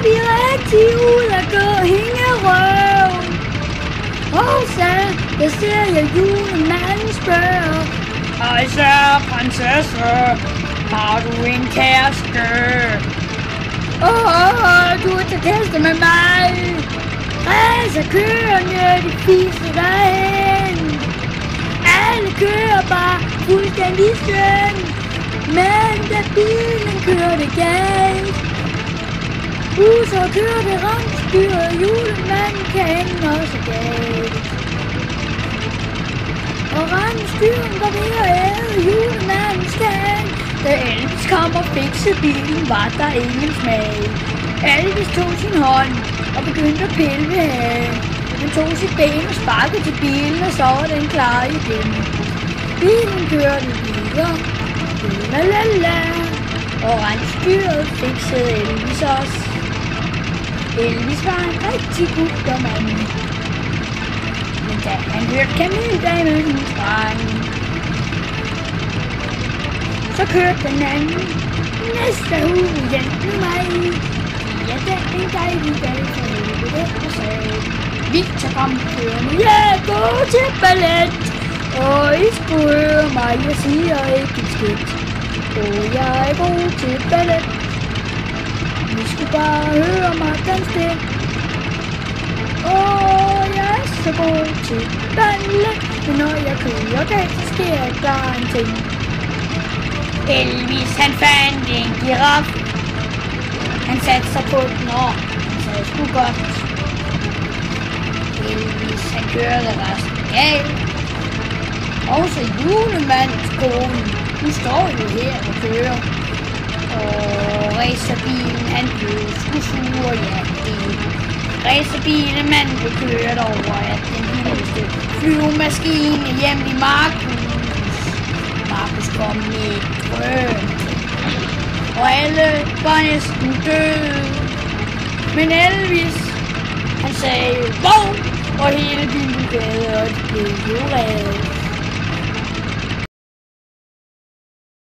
vi rigtig ud at gå hængerøven. Og så, der ser jeg julemanden spørger. Hej så, prinsesse, har du en kæreste? Du er til kæreste med mig. Racerkørerne, de fiser derhen. Alle kører bare fuldstændig skøn. Men da bilen kørte galt, så kørte rensdyret, julemanden kan også galt. Og rensdyren var ved at æde julemandens kan. Da Elvis kom og fikset bilen, var der ingen smag. Elvis tog sin hånd og begyndte at pille ved hagen. Han tog sit ben og sparkede til bilen, og så var den klar igen. Bilen kørte videre. La. Og rensdyret fiksede Elvis også. Elvis var en rigtig god mand. Men da han hørte kameldamen sprang, så kørte den anden næste uge hjælp med mig. Ja, det er en dejlig dag for helvede, og sagde Victor kom kørende. Ja, gå til ballet. Og I skulle høre mig, jeg siger ikke et skidt. Og jeg er god til ballet. I skulle bare høre mig danse det. Og jeg er så god til ballet. Men når jeg kører galt, så sker der en ting. Elvis, han fandt en giraf. Han satte sig på den, og han sagde sgu godt. Elvis, han kørte resten galt. Og så julemandens kone, hun står jo her og kører. Og racerbilen, han blev sgu sur, ja det. Racerbilen, manden blev kørt over af den vildeste flyvemaskine hjem i Markus. Markus kom med drøn. Og alle var næsten døde. Men Elvis, han sagde wow, og hele bilen gade, og det blev jo reddet.